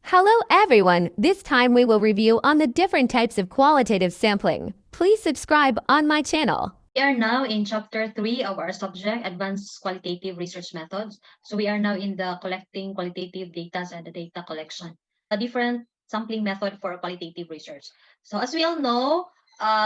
Hello everyone! This time we will review on the different types of qualitative sampling. Please subscribe on my channel. We are now in chapter 3 of our subject, Advanced Qualitative Research Methods. So we are now in the collecting qualitative data and the data collection, a different sampling method for qualitative research. So as we all know,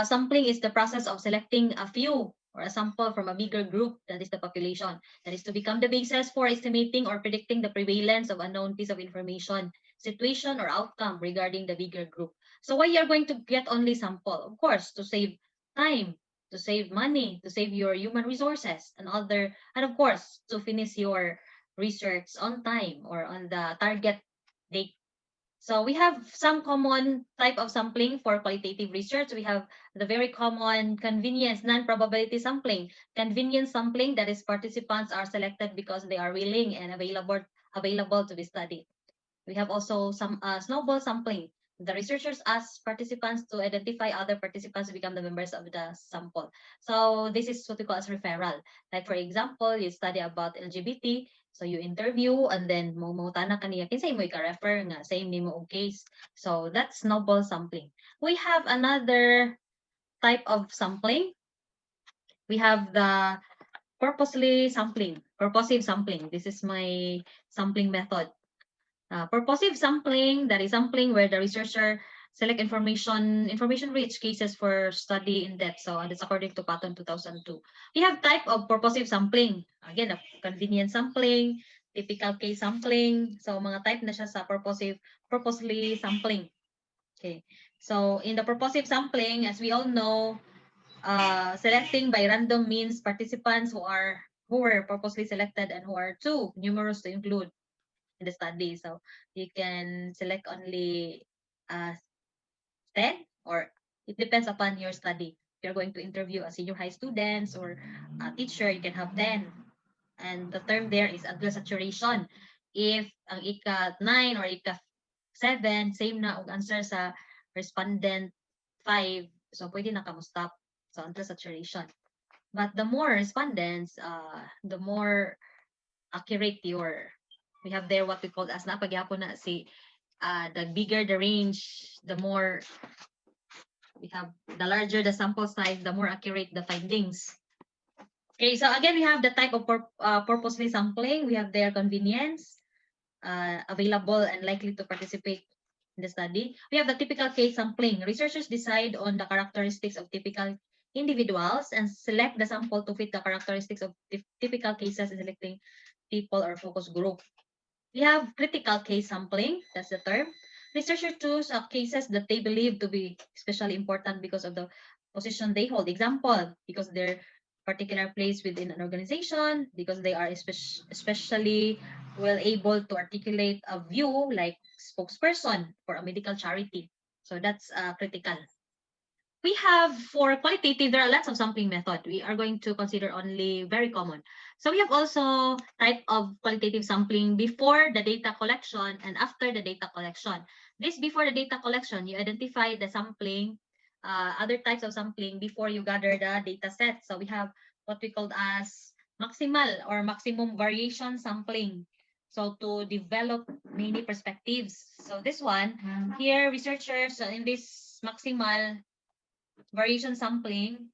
sampling is the process of selecting a few or a sample from a bigger group, that is the population, that is to become the basis for estimating or predicting the prevalence of a known piece of information, situation, or outcome regarding the bigger group. So why you're going to get only sample? Of course, to save time, to save money, to save your human resources and of course, to finish your research on time or on the target date. So we have some common type of sampling for qualitative research. We have the very common convenience non-probability sampling. Convenience sampling, that is participants are selected because they are willing and available to be studied. We have also some snowball sampling. The researchers ask participants to identify other participants to become the members of the sample. So this is what we call as referral. Like for example, you study about LGBT, so you interview and then mangutana kaniya kinsay mo ika-refer nga same nimo og case. So that's snowball sampling. We have another type of sampling. We have the purposive sampling. This is my sampling method. Purposive sampling, that is sampling where the researcher select information-rich cases for study in depth. So that's according to Patton 2002. We have type of purposive sampling. Again, a convenient sampling, typical case sampling. So mga type na siya sa purposely sampling. Okay. So in the purposive sampling, as we all know, selecting by random means participants who were purposely selected and who are too numerous to include in the study. So you can select only 10, or it depends upon your study. If you're going to interview a senior high students or a teacher, you can have 10. And the term there is adult saturation. If ang ika-9 or ika-7, same na og answer sa respondent 5, so pwede na kamo-stop. So adult saturation. But the more respondents, the more accurate your, we have there what we call as napagyapon na si the bigger the range, the more we have, the larger the sample size, the more accurate the findings. Okay, so again, we have the type of purposely sampling. We have their convenience, available and likely to participate in the study. We have the typical case sampling. Researchers decide on the characteristics of typical individuals and select the sample to fit the characteristics of typical cases in selecting people or focus group. We have critical case sampling, that's the term. Researchers choose cases that they believe to be especially important because of the position they hold. Example, because their particular place within an organization, because they are especially well able to articulate a view like spokesperson for a medical charity. So that's critical. We have, for qualitative, there are lots of sampling method. We are going to consider only very common. So we have also type of qualitative sampling before the data collection and after the data collection. This before the data collection, you identify the sampling, other types of sampling before you gather the data set. So we have what we call as maximal or maximum variation sampling. So to develop many perspectives. So this one, here researchers in this maximal variation sampling,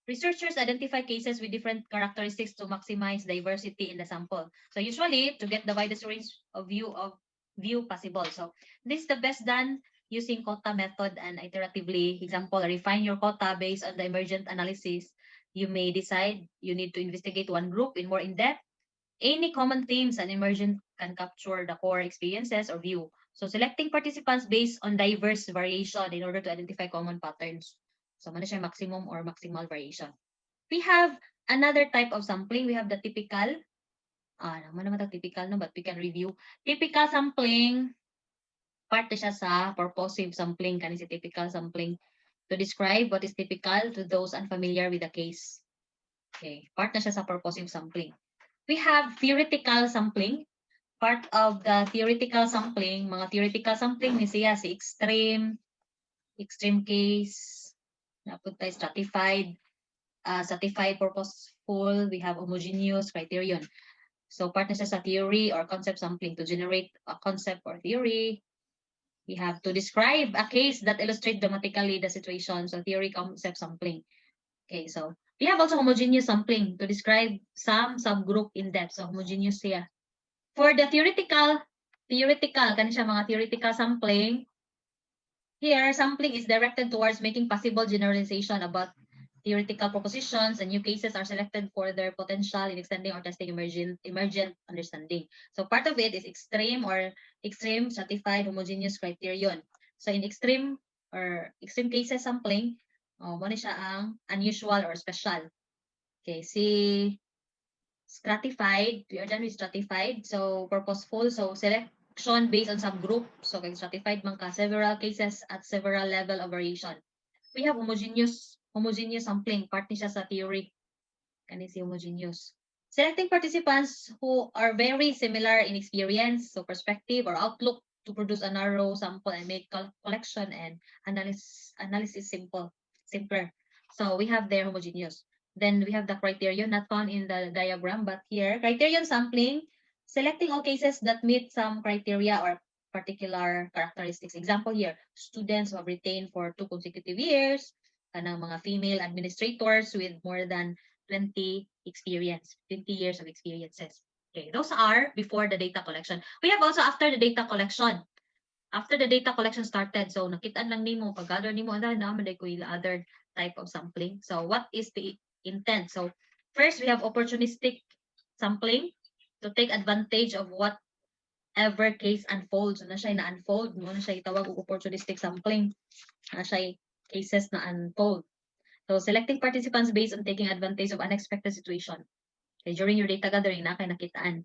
researchers identify cases with different characteristics to maximize diversity in the sample. So usually, to get the widest range of view possible. So this is the best done using quota method and iteratively. Example, refine your quota based on the emergent analysis. You may decide you need to investigate one group in more in-depth. Any common themes and emergent can capture the core experiences or view. So selecting participants based on diverse variation in order to identify common patterns. So ano siya maximum or maximal variation. We have another type of sampling. We have the typical, naman typical no, but we can review. Typical sampling, part siya sa purposive sampling, kani si typical sampling, to describe what is typical to those unfamiliar with the case. Okay, part na siya sa purposive sampling. We have theoretical sampling. Part of the theoretical sampling, mga theoretical sampling ni siya si extreme case, napunta stratified, stratified purposeful, we have homogeneous criterion. So part na siya sa theory or concept sampling to generate a concept or theory. We have to describe a case that illustrates dramatically the situation. So theory, concept, sampling. Okay, so we have also homogeneous sampling to describe some subgroup in depth. So homogeneous siya. For the theoretical, kani siya mga theoretical sampling, here, sampling is directed towards making possible generalization about theoretical propositions, and new cases are selected for their potential in extending or testing emergent understanding. So part of it is extreme stratified homogeneous criterion. So in extreme cases sampling, mo siya ang unusual or special. Okay, see stratified, we are done with stratified. So purposeful, so selection based on subgroup. So kay stratified man ka, several cases at several level of variation. We have homogeneous sampling, part ni siya sa theory. Kani si homogeneous. Selecting participants who are very similar in experience, so perspective or outlook to produce a narrow sample and make collection and analysis simpler. So we have there homogeneous. Then we have the criterion not found in the diagram, but here, criterion sampling, selecting all cases that meet some criteria or particular characteristics. Example here, students who have retained for 2 consecutive years, kanang mga female administrators with more than 20 years of experiences. Okay, those are before the data collection. We have also after the data collection. After the data collection started, so nakitaan lang nimo, pag-gather nimo, naman ko yung other type of sampling. So what is the intent? So first, we have opportunistic sampling to take advantage of whatever case unfolds. Na siya na-unfold, na siya itawag opportunistic sampling. Na siya cases na unfold. So selecting participants based on taking advantage of unexpected situation. Okay, during your data gathering, na kay nakitaan.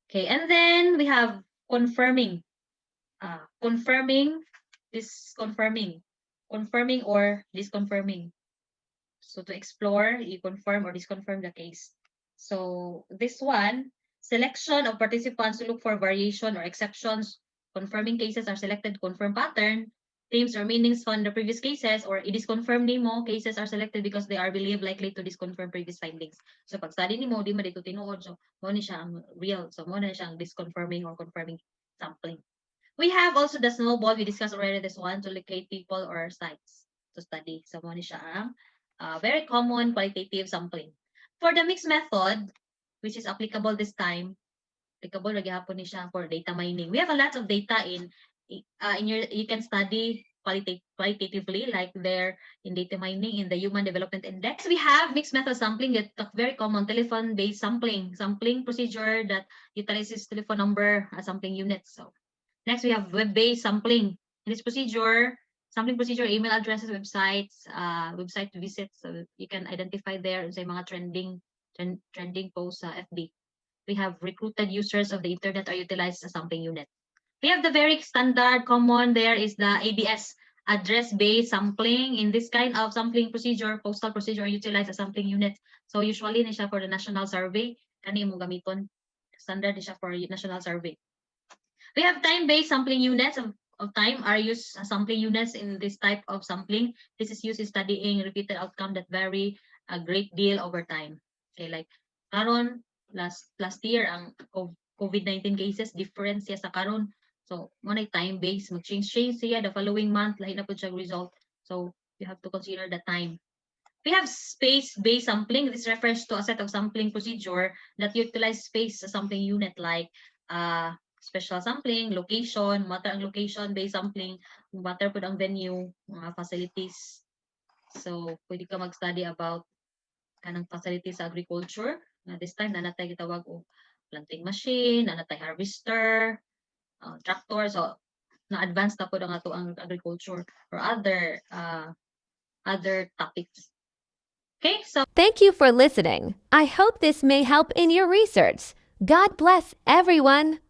Okay, and then we have confirming or disconfirming. So to explore, you confirm or disconfirm the case. So this one, selection of participants to look for variation or exceptions. Confirming cases are selected to confirm pattern. Themes or meanings found in the previous cases, or i-disconfirm nimo, cases are selected because they are believed likely to disconfirm previous findings. So pag study nimo, di mo dito tinuod. So mo ni siya ang real. So mo na siya ang disconfirming or confirming sampling. We have also the snowball. We discussed already this one, to locate people or sites to study. So mo ni siya ang very common qualitative sampling. For the mixed method, which is applicable this time, applicable lagi hapon ni siya for data mining. We have a lot of data you can study qualitatively, like there in data mining in the Human Development Index. We have mixed method sampling, that very common telephone-based sampling procedure that utilizes telephone number as sampling units. So next, we have web-based sampling. In this procedure, sampling procedure, email addresses, websites, website visits, so you can identify there sa mga trending posts sa FB. We have recruited users of the internet are utilized as a sampling unit. We have the very standard common there is the ABS, address-based sampling. In this kind of sampling procedure, postal procedure utilized as sampling unit. So usually ni siya for the national survey, kani mo gamiton. Standard ni siya for national survey. We have time-based sampling units of time are used as sampling units in this type of sampling. This is used in studying repeated outcome that vary a great deal over time. Okay, like karon last year ang COVID-19 cases different siya sa karon. So mo na time-based, mag-change siya the following month, lahi na po siya result. So you have to consider the time. We have space-based sampling. This refers to a set of sampling procedure that utilize space as sampling unit, like special sampling, location, matter ang location-based sampling, matter po ang venue, mga facilities. So pwede ka mag-study about kanang facilities sa agriculture. This time, nanatay gitawag o planting machine, nanatay harvester, tractor. So na-advance na po ang ato ang agriculture or other topics. Okay, so Thank you for listening. I hope this may help in your research. God bless everyone.